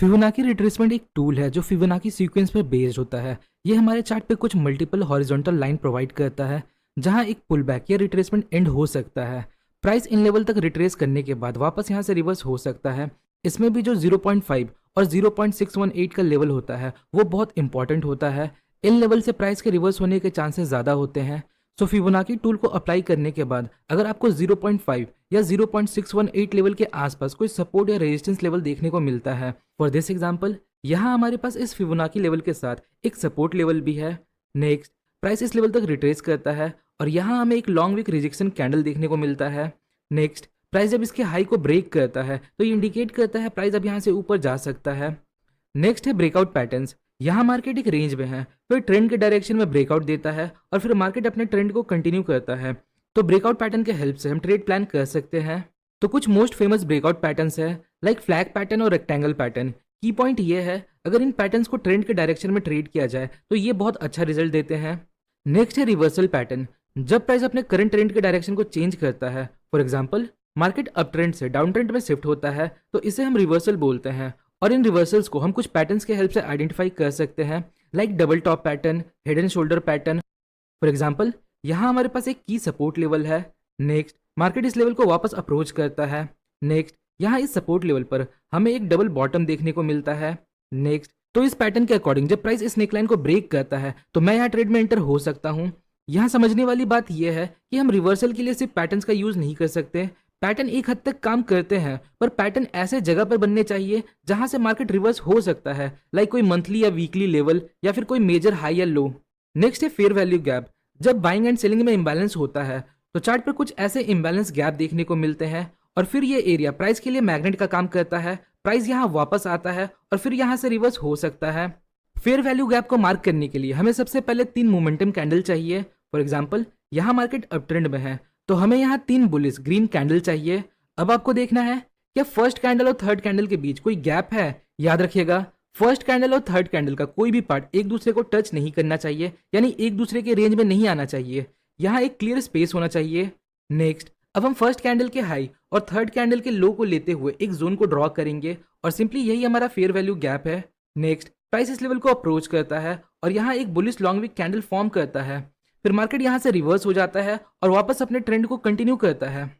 Fibonacci retracement एक tool है जो फिबोनाची सीक्वेंस पर बेस्ड होता है। ये हमारे चार्ट पे कुछ मल्टीपल हॉरिजॉन्टल लाइन प्रोवाइड करता है जहां एक पुल बैक या रिट्रेसमेंट एंड हो सकता है। प्राइस इन लेवल तक रिट्रेस करने के बाद वापस यहाँ से रिवर्स हो सकता है। इसमें भी जो 0.5 और 0.618 का लेवल होता है वो बहुत इंपॉर्टेंट होता है। इन लेवल से प्राइस के रिवर्स होने के चांसेस ज़्यादा होते हैं। सो फिबोनाची टूल को अप्लाई करने के बाद अगर आपको 0.5 या 0.618 लेवल के आसपास कोई सपोर्ट या रेजिस्टेंस लेवल देखने को मिलता है, फॉर दिस एग्जांपल यहाँ हमारे पास इस फिबोनाची लेवल के साथ एक सपोर्ट लेवल भी है। नेक्स्ट प्राइस इस लेवल तक रिट्रेस करता है और यहाँ हमें एक लॉन्ग वीक रिजेक्शन कैंडल देखने को मिलता है। नेक्स्ट प्राइस जब इसके हाई को ब्रेक करता है तो ये इंडिकेट करता है प्राइस अब यहाँ से ऊपर जा सकता है। नेक्स्ट है ब्रेकआउट पैटर्न्स। यहाँ मार्केट एक रेंज में है, फिर ट्रेंड के डायरेक्शन में ब्रेकआउट देता है और फिर मार्केट अपने ट्रेंड को कंटिन्यू करता है। तो ब्रेकआउट पैटर्न के हेल्प से हम ट्रेड प्लान कर सकते हैं। तो कुछ मोस्ट फेमस ब्रेकआउट पैटर्न्स है लाइक फ्लैग पैटर्न और रेक्टेंगल पैटर्न। की पॉइंट ये है अगर इन पैटर्न्स को ट्रेंड के डायरेक्शन में ट्रेड किया जाए तो ये बहुत अच्छा रिजल्ट देते हैं। नेक्स्ट है रिवर्सल पैटर्न। जब प्राइस अपने करंट ट्रेंड के डायरेक्शन को चेंज करता है, for example market up trend से डाउन ट्रेंड में शिफ्ट होता है, तो इसे हम रिवर्सल बोलते हैं। और इन रिवर्सल्स को हम कुछ पैटर्न्स के हेल्प से आइडेंटिफाई कर सकते हैं like double top pattern, head and shoulder pattern. For example यहाँ हमारे पास एक की सपोर्ट लेवल है। नेक्स्ट मार्केट इस लेवल को वापस अप्रोच करता है। नेक्स्ट यहाँ इस सपोर्ट लेवल पर हमें एक डबल बॉटम देखने को मिलता है। नेक्स्ट तो इस पैटर्न के अकॉर्डिंग जब प्राइस इस नेकलाइन को ब्रेक करता है तो मैं यहाँ ट्रेड में एंटर हो सकता हूँ। यहाँ समझने वाली बात यह है कि हम रिवर्सल के लिए सिर्फ पैटर्न्स का यूज नहीं कर सकते। पैटर्न एक हद तक काम करते हैं पर पैटर्न ऐसे जगह पर बनने चाहिए जहां से मार्केट रिवर्स हो सकता है, लाइक कोई मंथली या वीकली लेवल या फिर कोई मेजर हाई या लो। नेक्स्ट है फेयर वैल्यू गैप। जब बाइंग एंड सेलिंग में इंबैलेंस होता है तो चार्ट पर कुछ ऐसे इंबैलेंस गैप देखने को मिलते हैं और फिर ये एरिया प्राइस के लिए मैग्नेट का काम करता है। प्राइस यहाँ वापस आता है और फिर यहाँ से रिवर्स हो सकता है। फेयर वैल्यू गैप को मार्क करने के लिए हमें सबसे पहले 3 मोमेंटम कैंडल चाहिए। फॉर एग्जाम्पल यहाँ मार्केट अप ट्रेंड में है तो हमें यहाँ 3 बुलिश ग्रीन कैंडल चाहिए। अब आपको देखना है क्या फर्स्ट कैंडल और थर्ड कैंडल के बीच कोई गैप है। याद रखिएगा फर्स्ट कैंडल और थर्ड कैंडल का कोई भी पार्ट एक दूसरे को टच नहीं करना चाहिए, यानी एक दूसरे के रेंज में नहीं आना चाहिए। यहाँ एक क्लियर स्पेस होना चाहिए। नेक्स्ट अब हम फर्स्ट कैंडल के हाई और थर्ड कैंडल के लो को लेते हुए एक जोन को ड्रॉ करेंगे और सिंपली यही हमारा फेयर वैल्यू गैप है। नेक्स्ट प्राइस इस लेवल को अप्रोच करता है और यहाँ एक bullish long wick candle form करता है, फिर मार्केट यहाँ से रिवर्स हो जाता है और वापस अपने ट्रेंड को कंटिन्यू करता है।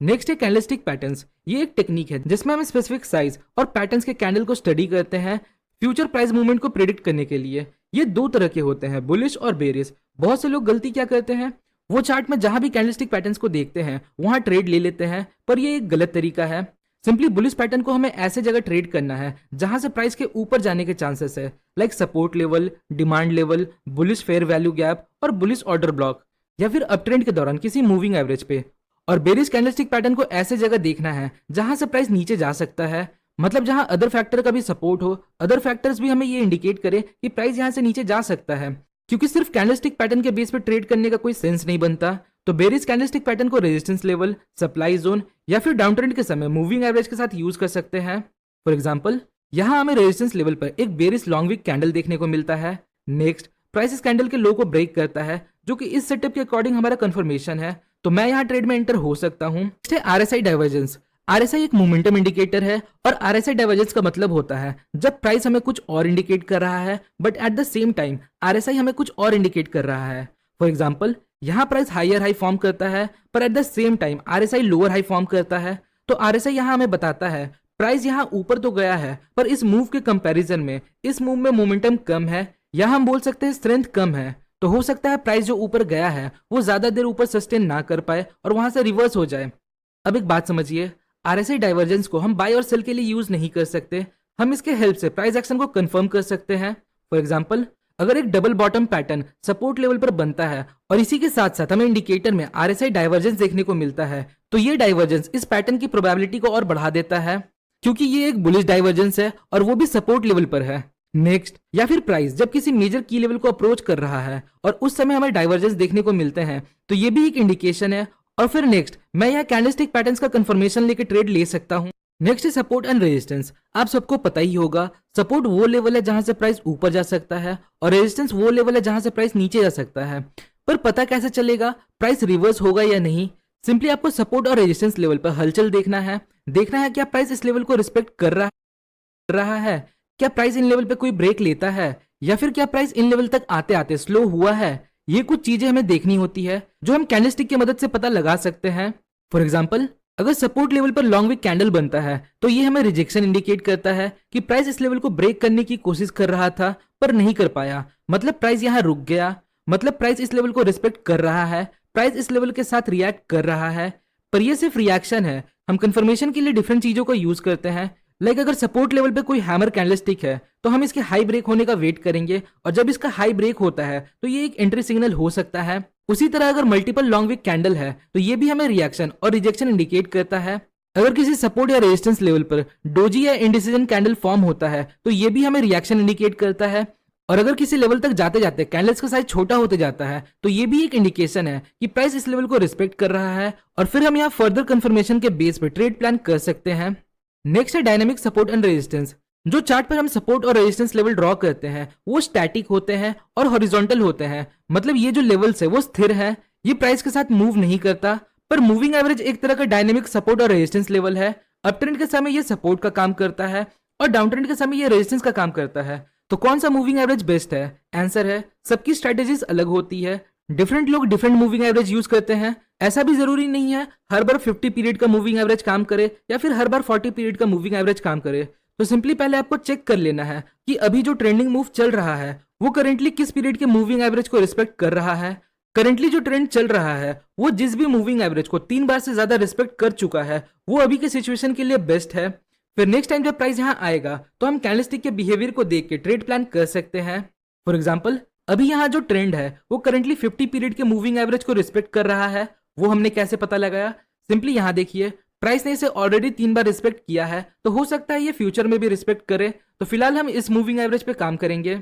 नेक्स्ट है कैंडलस्टिक पैटर्न्स। ये एक टेक्निक है जिसमें हम स्पेसिफिक साइज और पैटर्न्स के कैंडल को स्टडी करते हैं फ्यूचर प्राइस मूवमेंट को प्रिडिक्ट करने के लिए। ये 2 तरह के होते हैं, बुलिश और बेरिश। बहुत से लोग गलती क्या करते हैं, वो चार्ट में जहां भी कैंडलस्टिक पैटर्न्स को देखते हैं वहां ट्रेड ले लेते हैं, पर ये एक गलत तरीका है। सिंपली बुलिश पैटर्न को हमें ऐसे जगह ट्रेड करना है जहां से प्राइस के ऊपर जाने के चांसेस है, like support level, demand level, bullish fair value gap और बुलिश ऑर्डर ब्लॉक, या फिर अप ट्रेंड के दौरान किसी मूविंग एवरेज पे। और बेरिश कैंडलस्टिक पैटर्न को ऐसे जगह देखना है जहां से प्राइस नीचे जा सकता है, मतलब जहां अदर फैक्टर का भी सपोर्ट हो, अदर फैक्टर्स भी हमें ये इंडिकेट करे कि प्राइस यहां से नीचे जा सकता है। क्योंकि सिर्फ कैंडलस्टिक पैटर्न के बेस पे ट्रेड करने का कोई सेंस नहीं बनता। तो बेरिश कैंडलस्टिक पैटर्न को रेजिस्टेंस लेवल, सप्लाई जोन या फिर डाउन ट्रेंड के समय मूविंग एवरेज के साथ यूज कर सकते हैं। फॉर एग्जांपल यहाँ हमें रेजिस्टेंस लेवल पर एक बेरिश लॉन्ग वीक कैंडल देखने को मिलता है। नेक्स्ट प्राइस इस कैंडल के लो को ब्रेक करता है जो कि इस सेटअप के अकॉर्डिंग हमारा कंफर्मेशन है, तो मैं यहाँ ट्रेड में एंटर हो सकता हूँ। नेक्स्ट है आरएसआई डाइवर्जेंस। आरएसआई एक मोमेंटम इंडिकेटर है और आरएसआई डाइवर्जेंस का मतलब होता है जब प्राइस हमें कुछ और इंडिकेट कर रहा है but at the same time RSI हमें कुछ और इंडिकेट कर रहा है। फॉर एग्जांपल यहाँ प्राइस हायर हाई फॉर्म करता है पर at the same time RSI lower high form करता है, तो आरएसआई यहाँ हमें बताता है प्राइस यहाँ ऊपर तो गया है पर इस मूव के कंपैरिजन में इस मूव में मोमेंटम कम है, या हम बोल सकते हैं स्ट्रेंथ कम है। तो हो सकता है प्राइस जो ऊपर गया है वो ज्यादा देर ऊपर सस्टेन ना कर पाए और वहां से रिवर्स हो जाए। अब एक बात समझिए, आरएसआई डाइवर्जेंस को हम बाय और सेल के लिए यूज नहीं कर सकते, हम इसके हेल्प से प्राइस एक्शन को कंफर्म कर सकते हैं। फॉर एग्जांपल अगर एक double bottom pattern support level पर बनता है और इसी के साथ साथ हमें इंडिकेटर में आरएसआई डाइवर्जेंस देखने को मिलता है तो ये डाइवर्जेंस इस पैटर्न की प्रोबेबिलिटी को और बढ़ा देता है, क्योंकि ये एक बुलिश डाइवर्जेंस है और वो भी सपोर्ट लेवल पर है। नेक्स्ट या फिर प्राइस जब किसी मेजर की लेवल को अप्रोच कर रहा है और उस समय हमें डाइवर्जेंस देखने को मिलते हैं तो ये भी एक इंडिकेशन है। और फिर नेक्स्ट मैं यहाँ कैंडलस्टिक पैटर्न्स का कंफर्मेशन लेके ट्रेड ले सकता हूँ। नेक्स्ट है सपोर्ट एंड रेजिस्टेंस। आप सबको पता ही होगा सपोर्ट वो लेवल है जहां से प्राइस ऊपर जा सकता है और रेजिस्टेंस वो लेवल है जहां से प्राइस नीचे जा सकता है। पर पता कैसे चलेगा प्राइस रिवर्स होगा या नहीं? सिंपली आपको सपोर्ट और रेजिस्टेंस लेवल पर हलचल देखना है क्या प्राइस इस लेवल को रिस्पेक्ट कर रहा है कर रहा है, क्या प्राइस इन लेवल पे कोई ब्रेक लेता है, या फिर क्या प्राइस इन लेवल तक आते आते स्लो हुआ है। ये कुछ चीजें हमें देखनी होती है जो हम कैंडलस्टिक की मदद से पता लगा सकते हैं। फॉर एग्जाम्पल, अगर सपोर्ट लेवल पर लॉन्ग विक कैंडल बनता है तो ये हमें रिजेक्शन इंडिकेट करता है कि प्राइस इस लेवल को ब्रेक करने की कोशिश कर रहा था पर नहीं कर पाया, मतलब प्राइस यहाँ रुक गया, मतलब प्राइस इस लेवल को रिस्पेक्ट कर रहा है, प्राइस इस लेवल के साथ रिएक्ट कर रहा है। पर ये सिर्फ रिएक्शन है, हम कंफर्मेशन के लिए डिफरेंट चीजों को यूज करते हैं। लाइक अगर सपोर्ट लेवल पे कोई हैमर कैंडलस्टिक है तो हम इसके हाई ब्रेक होने का वेट करेंगे, और जब इसका हाई ब्रेक होता है तो ये एक एंट्री सिग्नल हो सकता है। उसी तरह अगर मल्टीपल लॉन्ग विक कैंडल है तो ये भी हमें रिएक्शन और रिजेक्शन इंडिकेट करता है। अगर किसी सपोर्ट या रेजिस्टेंस लेवल पर डोजी या इंडिसीजन कैंडल फॉर्म होता है तो ये भी हमें रिएक्शन इंडिकेट करता है। और अगर किसी लेवल तक जाते जाते कैंडल्स का साइज छोटा होते जाता है तो ये भी एक इंडिकेशन है कि प्राइस इस लेवल को रिस्पेक्ट कर रहा है, और फिर हम यहाँ फर्दर कंफर्मेशन के बेस पे ट्रेड प्लान कर सकते हैं। नेक्स्ट है डायनेमिक सपोर्ट एंड रेजिस्टेंस। जो चार्ट पर हम सपोर्ट और रेजिस्टेंस लेवल ड्रॉ करते हैं वो स्टैटिक होते हैं और हॉरिजॉन्टल होते हैं, मतलब ये जो लेवल्स है वो स्थिर है, ये प्राइस के साथ मूव नहीं करता। पर मूविंग एवरेज एक तरह का डायनेमिक सपोर्ट और रेजिस्टेंस लेवल है। अप ट्रेंड के समय ये सपोर्ट का काम करता है और डाउन ट्रेंड के समय ये रेजिस्टेंस का काम करता है। तो कौन सा मूविंग एवरेज बेस्ट है? आंसर है सबकी स्ट्रेटेजीज अलग होती है, डिफरेंट लोग डिफरेंट मूविंग एवरेज यूज करते हैं। ऐसा भी जरूरी नहीं है हर बार 50 पीरियड का मूविंग एवरेज काम करे या फिर हर बार 40 पीरियड का मूविंग एवरेज काम करे। तो सिंपली पहले आपको चेक कर लेना है कि अभी जो ट्रेंडिंग मूव चल रहा है वो करेंटली किस पीरियड के मूविंग एवरेज को रिस्पेक्ट कर रहा है। करेंटली जो ट्रेंड चल रहा है वो जिस भी मूविंग एवरेज को 3 बार से ज्यादा रिस्पेक्ट कर चुका है वो अभी के सिचुएशन के लिए बेस्ट है। फिर नेक्स्ट टाइम जब प्राइस यहाँ आएगा तो हम कैंडलस्टिक के बिहेवियर को देख के ट्रेड प्लान कर सकते हैं। फॉर एग्जाम्पल, अभी यहाँ जो ट्रेंड है वो करंटली 50 पीरियड के मूविंग एवरेज को रिस्पेक्ट कर रहा है। वो हमने कैसे पता लगाया? सिंपली यहाँ देखिए, प्राइस ने इसे ऑलरेडी 3 बार रिस्पेक्ट किया है तो हो सकता है ये फ्यूचर में भी रिस्पेक्ट करे, तो फिलहाल हम इस मूविंग एवरेज पे काम करेंगे।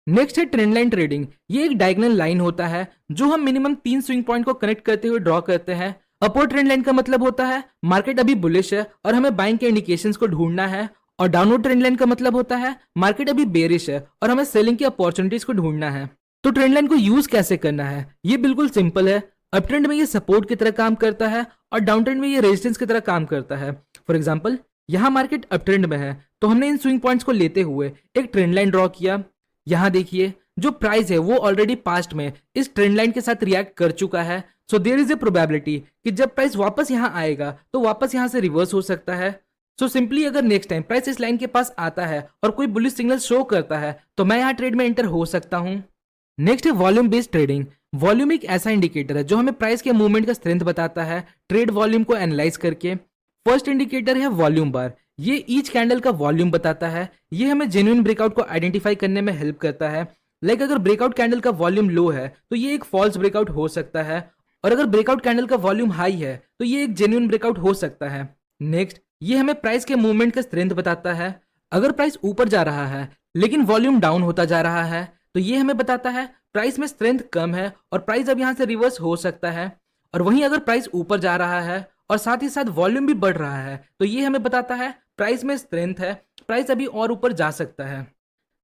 नेक्स्ट है ट्रेंड लाइन ट्रेडिंग। ये एक डायगोनल लाइन होता है जो हम मिनिमम 3 स्विंग पॉइंट को कनेक्ट करते हुए ड्रॉ करते हैं। अपवर्ड ट्रेंड लाइन का मतलब होता है मार्केट अभी बुलिश है और हमें बाइंग के इंडिकेशंस को ढूंढना है, और डाउनवर्ड ट्रेंड लाइन का मतलब होता है मार्केट अभी बेरिश है और हमें सेलिंग की अपॉर्चुनिटीज को ढूंढना है। तो ट्रेंड लाइन को यूज कैसे करना है? ये बिल्कुल सिंपल है। अप ट्रेंड में ये सपोर्ट की तरह काम करता है और डाउन ट्रेंड में ये रेजिस्टेंस की तरह काम करता है। फॉर एग्जांपल, यहाँ मार्केट अप ट्रेंड में है तो हमने इन स्विंग पॉइंट्स को लेते हुए एक ट्रेंड लाइन ड्रॉ किया। यहाँ देखिए, जो प्राइस है वो ऑलरेडी पास्ट में इस ट्रेंड लाइन के साथ रिएक्ट कर चुका है, so there is a probability कि जब प्राइस वापस यहाँ आएगा तो वापस यहाँ से रिवर्स हो सकता है। सो सिंपली अगर नेक्स्ट टाइम प्राइस इस लाइन के पास आता है और कोई बुलिश सिग्नल शो करता है तो मैं यहाँ ट्रेड में एंटर हो सकता हूँ। नेक्स्ट है वॉल्यूम बेस्ड ट्रेडिंग। वॉल्यूम एक ऐसा इंडिकेटर है जो हमें प्राइस के मूवमेंट का स्ट्रेंथ बताता है ट्रेड वॉल्यूम को एनालाइज करके। फर्स्ट इंडिकेटर है वॉल्यूम बार। ये ईच कैंडल का वॉल्यूम बताता है। ये हमें जेन्युइन ब्रेकआउट को आइडेंटिफाई करने में हेल्प करता है। लाइक अगर ब्रेकआउट कैंडल का वॉल्यूम लो है तो ये एक फॉल्स ब्रेकआउट हो सकता है, और अगर ब्रेकआउट कैंडल का वॉल्यूम हाई है तो ये एक जेन्युइन ब्रेकआउट हो सकता है। नेक्स्ट, ये हमें प्राइस के मूवमेंट का स्ट्रेंथ बताता है। अगर प्राइस ऊपर जा रहा है लेकिन वॉल्यूम डाउन होता जा रहा है तो ये हमें बताता है प्राइस में स्ट्रेंथ कम है और प्राइस अब यहाँ से रिवर्स हो सकता है। और वहीं अगर प्राइस ऊपर जा रहा है और साथ ही साथ वॉल्यूम भी बढ़ रहा है तो ये हमें बताता है प्राइस में स्ट्रेंथ है, प्राइस अभी और ऊपर जा सकता है।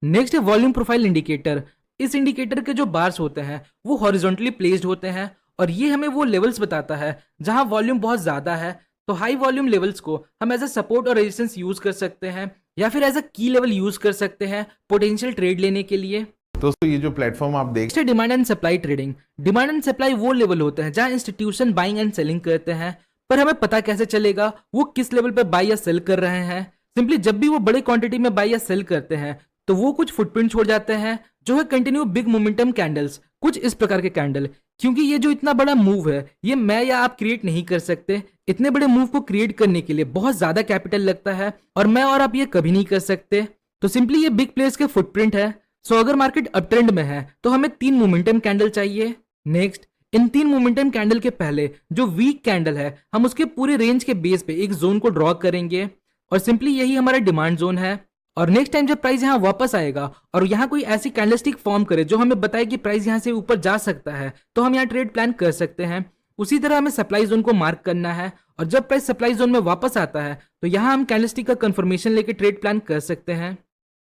नेक्स्ट है वॉल्यूम प्रोफाइल इंडिकेटर। इस इंडिकेटर के जो बार्स होते हैं वो हॉरिजॉन्टली प्लेस्ड होते हैं और ये हमें वो लेवल्स बताता है जहां वॉल्यूम बहुत ज्यादा है। तो हाई वॉल्यूम लेवल्स को हम एज अ सपोर्ट और रेजिस्टेंस यूज कर सकते हैं या फिर एज अ की लेवल यूज कर सकते हैं पोटेंशियल ट्रेड लेने के लिए। दोस्तों, ये जो प्लेटफॉर्म आप देख demand and supply trading. Demand and supply वो लेवल होते हैं जहां इंस्टीट्यूशन बाइंग एंड सेलिंग करते हैं, पर हमें पता कैसे चलेगा वो किस लेवल पे बाई या सेल कर रहे हैं? सिंपली जब भी वो बड़े क्वांटिटी में बाई या सेल करते हैं तो वो कुछ फुटप्रिंट छोड़ जाते हैं जो है कंटिन्यू बिग मोमेंटम कैंडल्स, कुछ इस प्रकार के कैंडल। क्योंकि ये जो इतना बड़ा मूव है ये मैं या आप क्रिएट नहीं कर सकते। इतने बड़े मूव को क्रिएट करने के लिए बहुत ज्यादा कैपिटल लगता है और मैं और आप ये कभी नहीं कर सकते। तो सिंपली ये बिग प्लेयर्स के फुटप्रिंट है। सो अगर मार्केट अप ट्रेंड में है तो हमें 3 मोमेंटम कैंडल चाहिए। नेक्स्ट, इन 3 मोमेंटम कैंडल के पहले जो वीक कैंडल है हम उसके पूरे रेंज के बेस पे एक जोन को ड्रॉ करेंगे और सिंपली यही हमारा डिमांड जोन है। और नेक्स्ट टाइम जब प्राइस यहाँ वापस आएगा और यहाँ कोई ऐसी कैंडलस्टिक फॉर्म करे जो हमें बताए कि प्राइस यहाँ से ऊपर जा सकता है तो हम यहाँ ट्रेड प्लान कर सकते हैं। उसी तरह हमें सप्लाई जोन को मार्क करना है और जब प्राइस सप्लाई जोन में वापस आता है तो यहाँ हम कैंडलस्टिक का कंफर्मेशन लेके ट्रेड प्लान कर सकते हैं।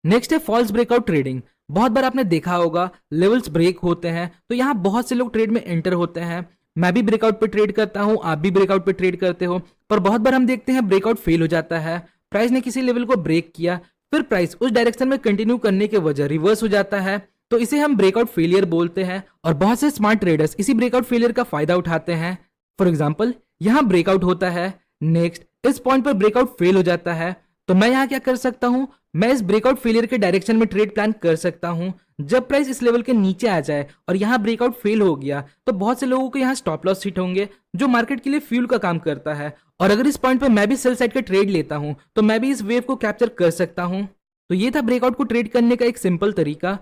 नेक्स्ट है फॉल्स ब्रेकआउट ट्रेडिंग। बहुत बार आपने देखा होगा लेवल्स ब्रेक होते हैं तो यहाँ बहुत से लोग ट्रेड में एंटर होते हैं। मैं भी ब्रेकआउट पे ट्रेड करता हूँ, आप भी ब्रेकआउट पे ट्रेड करते हो, पर बहुत बार हम देखते हैं ब्रेकआउट फेल हो जाता है। प्राइस ने किसी लेवल को ब्रेक किया, फिर प्राइस उस डायरेक्शन में कंटिन्यू करने के वजह रिवर्स हो जाता है, तो इसे हम ब्रेकआउट फेलियर बोलते हैं। और बहुत से स्मार्ट ट्रेडर्स इसी ब्रेकआउट फेलियर का फायदा उठाते हैं। फॉर एग्जाम्पल, यहाँ ब्रेकआउट होता है, नेक्स्ट इस पॉइंट पर ब्रेकआउट फेल हो जाता है, तो मैं यहाँ क्या कर सकता हूँ, मैं इस ब्रेकआउट फेलियर के डायरेक्शन में ट्रेड प्लान कर सकता हूँ। जब प्राइस इस लेवल के नीचे आ जाए और यहाँ ब्रेकआउट फेल हो गया, तो बहुत से लोगों को यहाँ स्टॉप लॉस हिट होंगे, जो मार्केट के लिए फ्यूल का काम करता है। और अगर इस पॉइंट पर मैं भी सेल साइड का ट्रेड लेता हूँ, तो मैं भी इस वेव को कैप्चर कर सकता हूँ। तो ये था ब्रेकआउट को ट्रेड करने का एक सिंपल तरीका।